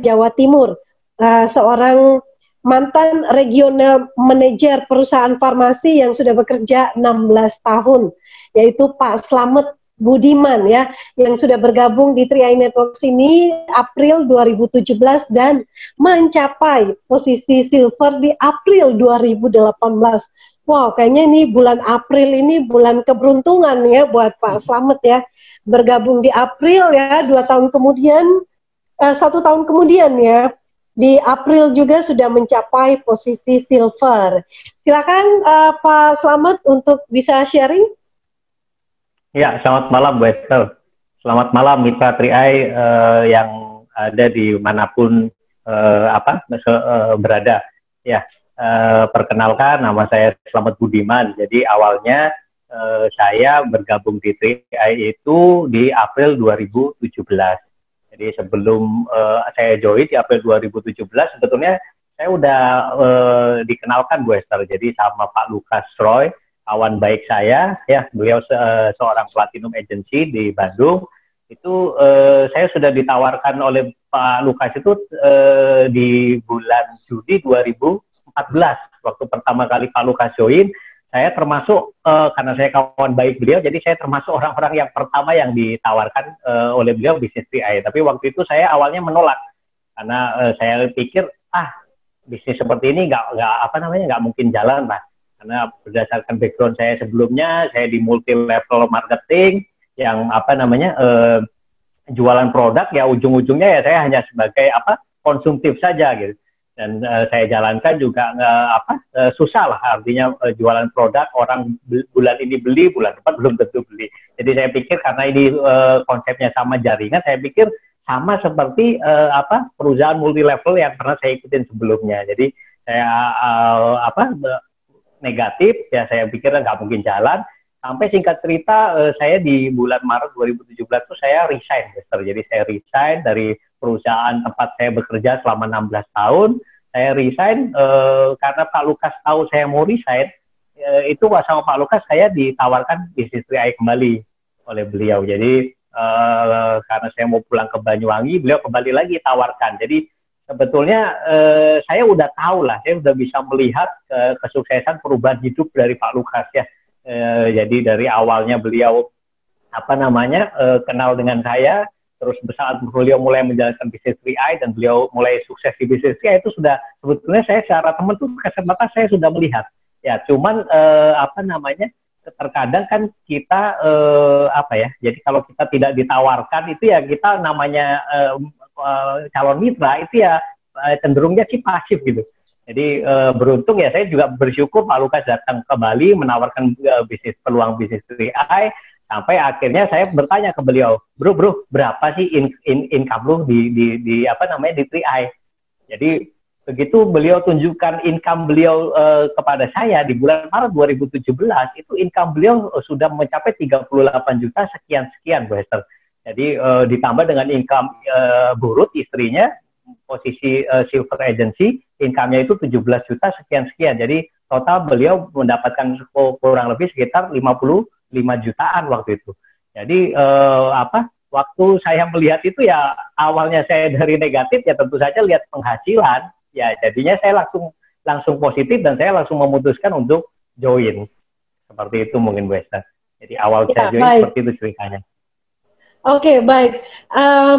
Jawa Timur, seorang mantan regional manajer perusahaan farmasi yang sudah bekerja 16 tahun, yaitu Pak Slamet Budiman ya, yang sudah bergabung di 3i Networks ini April 2017 dan mencapai posisi silver di April 2018. Wow, kayaknya ini bulan April ini bulan keberuntungan ya buat Pak Slamet ya. Bergabung di April ya, 2 tahun kemudian, 1 tahun kemudian ya, di April juga sudah mencapai posisi silver. Silakan Pak Slamet untuk bisa sharing. Ya, selamat malam Bu Esther. Selamat malam mitra 3i yang ada di manapun berada. Ya, perkenalkan nama saya Slamet Budiman. Jadi awalnya saya bergabung di 3i itu di April 2017. Jadi sebelum saya join di April 2017, sebetulnya saya udah dikenalkan Bu Esther. Jadi sama Pak Lukas Roy, kawan baik saya, ya beliau seorang platinum agency di Bandung. Itu saya sudah ditawarkan oleh Pak Lukas itu di bulan Juni 2014, waktu pertama kali Pak Lukas join. Saya termasuk karena saya kawan baik beliau, jadi saya termasuk orang-orang yang pertama yang ditawarkan oleh beliau bisnis 3i. Tapi waktu itu saya awalnya menolak karena saya pikir bisnis seperti ini nggak mungkin jalan lah. Karena berdasarkan background saya sebelumnya, saya di multi level marketing yang jualan produk, ya ujung-ujungnya ya saya hanya sebagai konsumtif saja gitu. Dan saya jalankan juga susah lah, artinya jualan produk orang bulan ini beli, bulan depan belum tentu beli. Jadi saya pikir karena ini konsepnya sama jaringan, saya pikir sama seperti perusahaan multi level yang pernah saya ikutin sebelumnya. Jadi saya negatif, ya saya pikir nggak mungkin jalan. Sampai singkat cerita, saya di bulan Maret 2017 itu saya resign, Mister. Jadi saya resign dari perusahaan tempat saya bekerja selama 16 tahun. Saya resign karena Pak Lukas tahu saya mau resign, itu sama Pak Lukas saya ditawarkan bisnis 3i kembali oleh beliau. Jadi karena saya mau pulang ke Banyuwangi, beliau kembali lagi tawarkan. Jadi sebetulnya saya udah tahu lah, saya udah bisa melihat kesuksesan perubahan hidup dari Pak Lukas ya. Jadi dari awalnya beliau kenal dengan saya, terus saat beliau mulai menjalankan bisnis 3i dan beliau mulai sukses di bisnis 3i, itu sudah sebetulnya saya secara teman tuh kasat mata saya sudah melihat. Ya, cuman terkadang kan kita jadi kalau kita tidak ditawarkan itu ya kita namanya calon mitra itu ya cenderungnya sih pasif gitu. Jadi beruntung ya saya juga bersyukur Pak Lukas datang ke Bali menawarkan peluang bisnis 3i, sampai akhirnya saya bertanya ke beliau, bro berapa sih income lu di 3i? Jadi begitu beliau tunjukkan income beliau kepada saya di bulan Maret 2017, itu income beliau sudah mencapai 38 juta sekian Bu Esther. Jadi ditambah dengan income burut istrinya, posisi silver agency, income-nya itu 17 juta sekian. Jadi total beliau mendapatkan kurang lebih sekitar 55 jutaan waktu itu. Jadi waktu saya melihat itu ya awalnya saya dari negatif ya tentu saja lihat penghasilan, ya jadinya saya langsung positif dan saya langsung memutuskan untuk join. Seperti itu mungkin Bu Esther. Jadi awal saya join seperti itu ceritanya. Oke, baik.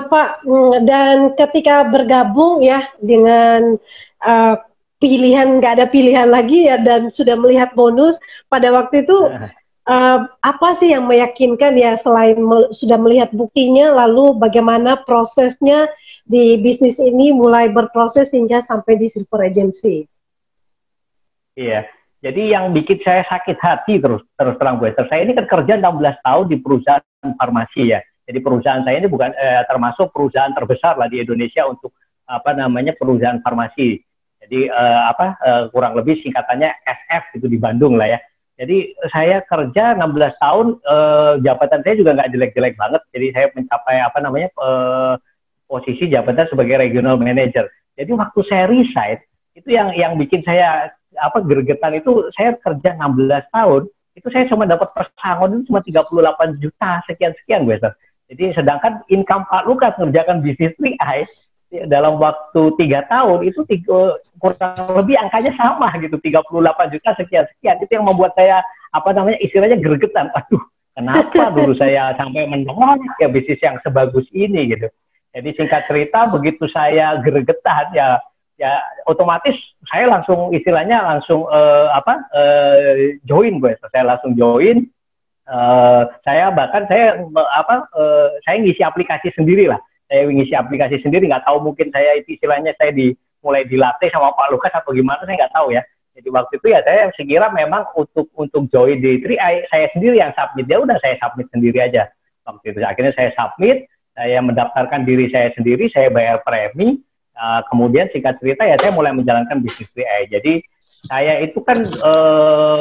Pak, dan ketika bergabung ya dengan pilihan, nggak ada pilihan lagi ya, dan sudah melihat bonus, pada waktu itu apa sih yang meyakinkan ya, selain sudah melihat buktinya, lalu bagaimana prosesnya di bisnis ini mulai berproses hingga sampai di silver agency? Iya, jadi yang bikin saya sakit hati terus terang Bu Esther, saya ini kan kerja 16 tahun di perusahaan farmasi ya. Jadi perusahaan saya ini bukan termasuk perusahaan terbesar lah di Indonesia untuk perusahaan farmasi. Jadi kurang lebih singkatannya SF itu di Bandung lah ya. Jadi saya kerja 16 tahun, jabatan saya juga nggak jelek-jelek banget. Jadi saya mencapai posisi jabatan sebagai regional manager. Jadi waktu saya resign itu yang bikin saya gregetan itu, saya kerja 16 tahun itu saya cuma dapat pesangon itu cuma 38 juta sekian Bu Esther. Jadi sedangkan income Pak Lukas mengerjakan bisnis 3i dalam waktu 3 tahun itu kurang lebih angkanya sama gitu, 38 juta sekian. Itu yang membuat saya apa namanya istilahnya gregetan. Aduh, kenapa dulu saya sampai menolak ya bisnis yang sebagus ini gitu. Jadi singkat cerita begitu saya gregetan ya otomatis saya langsung istilahnya langsung join gue. Saya langsung join. Saya ngisi aplikasi sendiri lah. Saya ngisi aplikasi sendiri, nggak tahu mungkin saya itu istilahnya saya mulai dilatih sama Pak Lukas atau gimana, saya nggak tahu ya. Jadi waktu itu ya saya sekira memang untuk join di 3i saya sendiri yang submit, ya udah saya submit sendiri aja. Waktu itu akhirnya saya submit, saya mendaftarkan diri saya sendiri, saya bayar premi, kemudian singkat cerita ya saya mulai menjalankan bisnis 3i. Jadi saya itu kan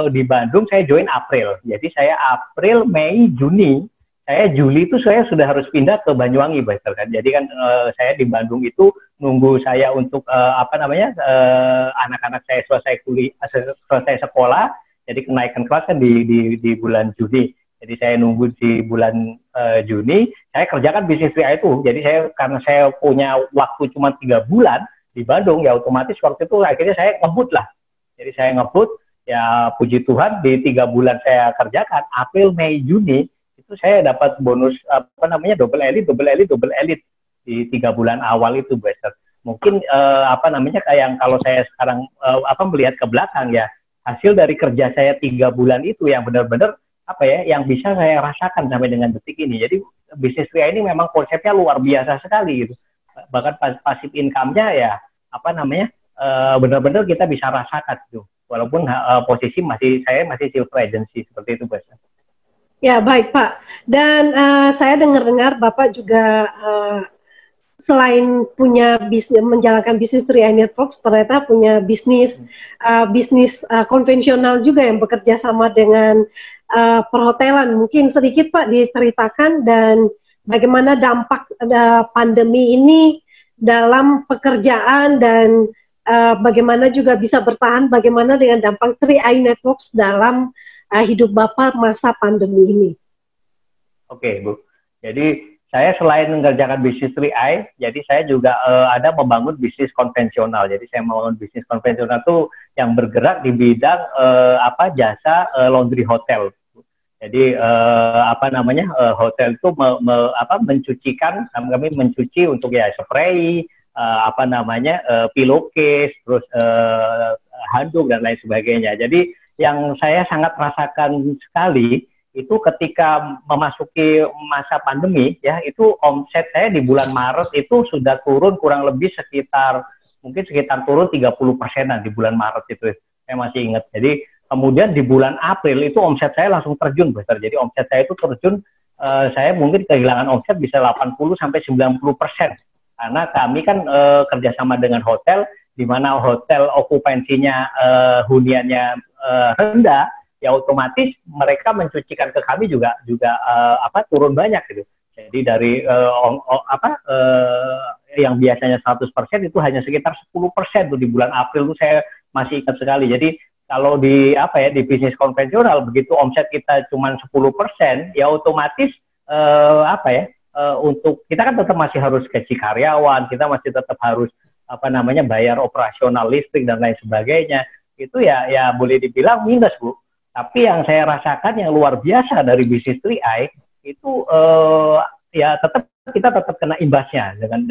di Bandung saya join April, jadi saya April, Mei, Juni. Saya Juli itu saya sudah harus pindah ke Banyuwangi, Baster kan. Jadi kan saya di Bandung itu nunggu saya untuk anak-anak saya selesai sekolah. Jadi kenaikan kelas kan di bulan Juni. Jadi saya nunggu di bulan Juni. Saya kerjakan bisnis 3i itu. Jadi karena saya punya waktu cuma 3 bulan di Bandung, ya otomatis waktu itu akhirnya saya ngebut lah. Jadi saya ngebut, ya puji Tuhan di 3 bulan saya kerjakan April, Mei, Juni. Itu saya dapat bonus double elite di 3 bulan awal itu, Buster. Mungkin kayak yang kalau saya sekarang melihat ke belakang ya, hasil dari kerja saya 3 bulan itu yang benar-benar yang bisa saya rasakan sampai dengan detik ini. Jadi bisnis 3i ini memang konsepnya luar biasa sekali gitu. Bahkan pasif income-nya ya benar-benar kita bisa rasakan gitu. Walaupun posisi saya masih silver agency seperti itu, Buster. Ya, baik Pak. Dan saya dengar-dengar Bapak juga selain punya bisnis, menjalankan bisnis 3i Networks, ternyata punya bisnis konvensional juga yang bekerja sama dengan perhotelan. Mungkin sedikit Pak diceritakan dan bagaimana dampak pandemi ini dalam pekerjaan dan bagaimana juga bisa bertahan, bagaimana dengan dampak 3i Networks dalam hidup Bapak masa pandemi ini. Oke, Bu. Jadi saya selain mengerjakan bisnis 3i, jadi saya juga ada membangun bisnis konvensional. Jadi saya membangun bisnis konvensional itu yang bergerak di bidang jasa laundry hotel. Jadi hotel itu mencucikan, kami mencuci untuk ya spray, pillowcase, terus handuk dan lain sebagainya. Jadi yang saya sangat rasakan sekali itu ketika memasuki masa pandemi ya, itu omset saya di bulan Maret itu sudah turun kurang lebih sekitar turun 30%-an di bulan Maret itu. Saya masih ingat. Jadi kemudian di bulan April itu omset saya langsung terjun, besar. Jadi omset saya itu terjun, saya mungkin kehilangan omset bisa 80-90%. Karena kami kan kerjasama dengan hotel, di mana hotel okupansinya huniannya rendah, ya otomatis mereka mencucikan ke kami juga turun banyak gitu. Jadi dari yang biasanya 100% itu hanya sekitar 10% tuh di bulan April tuh saya masih ingat sekali. Jadi kalau di bisnis konvensional begitu omset kita cuma 10%, ya otomatis untuk kita kan tetap masih harus gaji karyawan, kita masih tetap harus bayar operasional listrik dan lain sebagainya. Itu ya boleh dibilang minus, Bu. Tapi yang saya rasakan yang luar biasa dari bisnis 3i itu ya kita tetap kena imbasnya dengan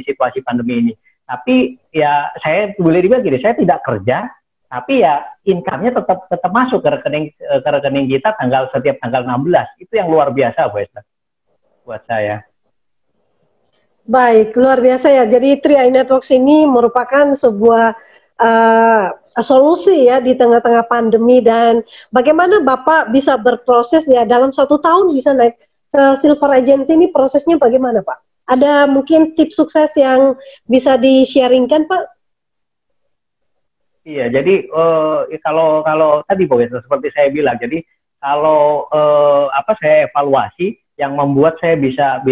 situasi pandemi ini. Tapi ya saya boleh dibilang gini, saya tidak kerja, tapi ya income-nya tetap masuk ke rekening kita setiap tanggal 16. Itu yang luar biasa, Bu Esther, buat saya. Baik, luar biasa ya. Jadi 3i Networks ini merupakan sebuah solusi ya di tengah-tengah pandemi. Dan bagaimana Bapak bisa berproses ya dalam 1 tahun bisa naik ke silver agency, ini prosesnya bagaimana Pak? Ada mungkin tips sukses yang bisa di-sharingkan Pak? Iya, jadi kalau tadi Bu, seperti saya bilang, jadi kalau saya evaluasi yang membuat saya bisa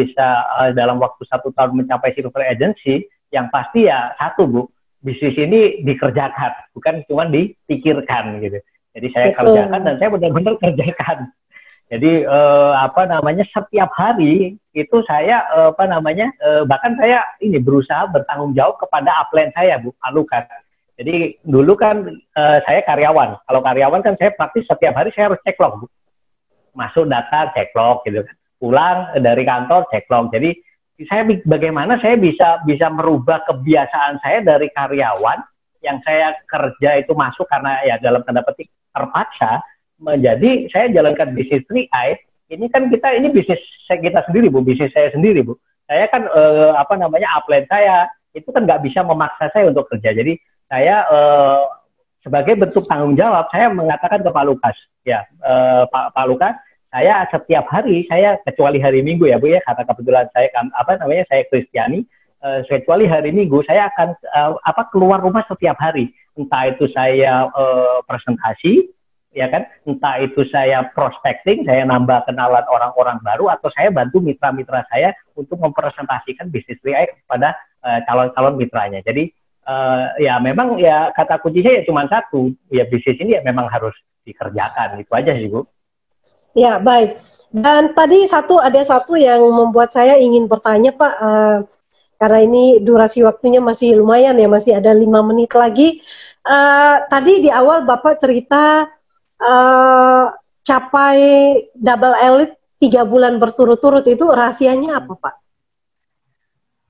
dalam waktu 1 tahun mencapai silver agency, yang pasti ya satu, Bu, bisnis ini dikerjakan, bukan cuma dipikirkan gitu. Jadi saya kerjakan dan saya benar-benar kerjakan. Jadi apa namanya, setiap hari itu saya apa namanya, bahkan saya ini berusaha bertanggung jawab kepada upline saya, Bu, Pak Lukas. Jadi dulu kan saya karyawan. Kalau karyawan kan saya praktis setiap hari saya harus cek log, Bu. Masuk data cek log gitu kan. Pulang dari kantor cek log. Jadi saya bagaimana saya bisa merubah kebiasaan saya dari karyawan yang saya kerja itu masuk karena ya dalam tanda petik terpaksa, menjadi saya jalankan bisnis 3i. Ini kan ini bisnis kita sendiri, Bu, bisnis saya sendiri, Bu. Saya kan apa namanya, upline saya itu kan nggak bisa memaksa saya untuk kerja. Jadi saya sebagai bentuk tanggung jawab saya mengatakan ke Pak Lukas, ya Pak Lukas, saya setiap hari, saya kecuali hari Minggu ya, Bu ya, karena kebetulan saya apa namanya, saya Kristiani, kecuali hari Minggu saya akan keluar rumah setiap hari. Entah itu saya presentasi, ya kan, entah itu saya prospecting, saya nambah kenalan orang-orang baru, atau saya bantu mitra-mitra saya untuk mempresentasikan bisnis 3i kepada calon-calon mitranya. Jadi ya memang ya kata kuncinya ya cuma satu, ya bisnis ini ya memang harus dikerjakan, itu aja sih, Bu. Ya, baik. Dan tadi ada satu yang membuat saya ingin bertanya, Pak, karena ini durasi waktunya masih lumayan ya, masih ada 5 menit lagi. Tadi di awal Bapak cerita capai double elite 3 bulan berturut-turut, itu rahasianya apa, Pak?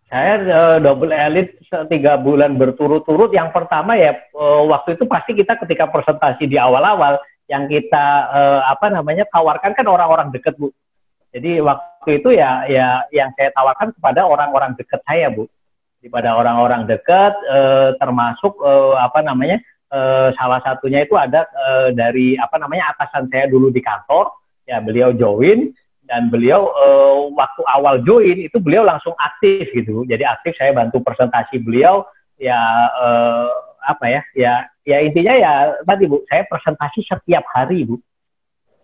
Saya double elite 3 bulan berturut-turut. Yang pertama ya waktu itu pasti kita ketika presentasi di awal-awal yang kita apa namanya, tawarkan kan orang-orang dekat, Bu. Jadi waktu itu ya yang saya tawarkan kepada orang-orang dekat saya, Bu. Kepada orang-orang dekat, termasuk apa namanya, salah satunya itu ada dari apa namanya, atasan saya dulu di kantor, ya beliau join, dan beliau waktu awal join itu beliau langsung aktif gitu. Jadi aktif, saya bantu presentasi beliau, ya apa ya intinya ya tadi, Bu, saya presentasi setiap hari, Bu,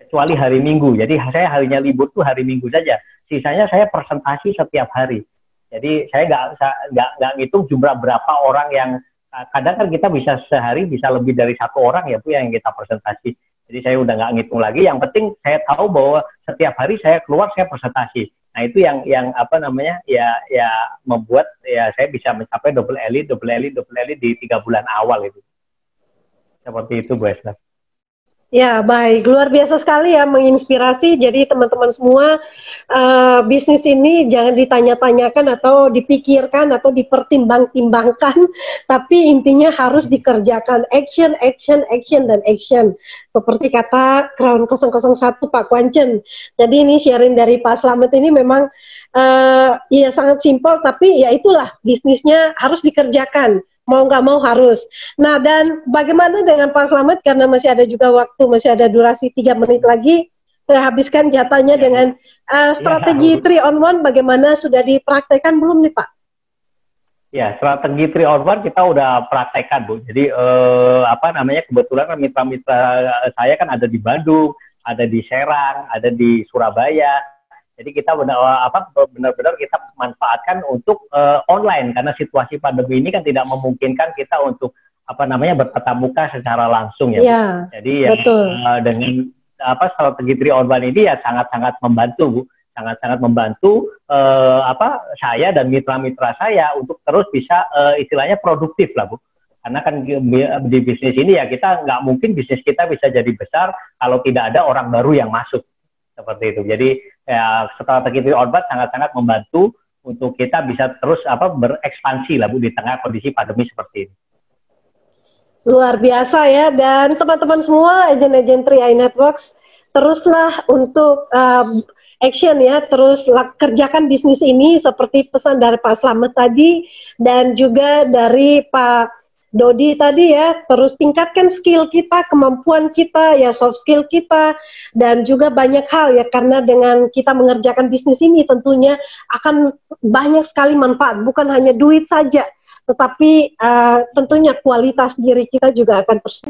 kecuali hari Minggu. Jadi saya harinya libur tuh hari Minggu saja, sisanya saya presentasi setiap hari. Jadi saya nggak ngitung jumlah berapa orang yang, kadang kan kita bisa sehari bisa lebih dari 1 orang ya, Bu, yang kita presentasi. Jadi saya udah nggak ngitung lagi. Yang penting saya tahu bahwa setiap hari saya keluar, saya presentasi. Nah itu yang apa namanya, ya membuat ya saya bisa mencapai double elite di 3 bulan awal itu. Seperti itu, Bu Esther. Ya, baik. Luar biasa sekali ya, menginspirasi. Jadi teman-teman semua, bisnis ini jangan ditanya-tanyakan atau dipikirkan atau dipertimbang-timbangkan, tapi intinya harus dikerjakan. Action, action, action, dan action. Seperti kata Crown 001 Pak Kwancen. Jadi ini sharing dari Pak Slamet ini memang ya sangat simpel, tapi ya itulah, bisnisnya harus dikerjakan. Mau nggak mau harus. Nah, dan bagaimana dengan Pak Slamet, karena masih ada juga waktu, masih ada durasi 3 menit lagi, saya habiskan jatahnya dengan strategi 3-on-1, bagaimana, sudah dipraktekkan belum nih, Pak? Ya, strategi 3-on-1 kita udah praktekkan, Bu. Jadi apa namanya, kebetulan kan mitra-mitra saya kan ada di Bandung, ada di Serang, ada di Surabaya. Jadi kita benar-benar kita manfaatkan untuk online, karena situasi pandemi ini kan tidak memungkinkan kita untuk apa namanya, bertatap muka secara langsung ya. Ya, jadi betul. Dengan strategi 3-on-1 ini ya sangat-sangat membantu, Bu. Sangat-sangat membantu saya dan mitra-mitra saya untuk terus bisa istilahnya produktif lah, Bu. Karena kan di bisnis ini ya kita nggak mungkin bisnis kita bisa jadi besar kalau tidak ada orang baru yang masuk. Seperti itu. Jadi ya, strategi 3-on-1 sangat-sangat membantu untuk kita bisa terus berekspansi lah, Bu, di tengah kondisi pandemi seperti ini. Luar biasa ya. Dan teman-teman semua, agen-agen 3i Networks, teruslah untuk action ya, terus kerjakan bisnis ini seperti pesan dari Pak Slamet tadi dan juga dari Pak Dodi tadi ya. Terus tingkatkan skill kita, kemampuan kita ya, soft skill kita, dan juga banyak hal ya, karena dengan kita mengerjakan bisnis ini tentunya akan banyak sekali manfaat, bukan hanya duit saja, tetapi tentunya kualitas diri kita juga akan terus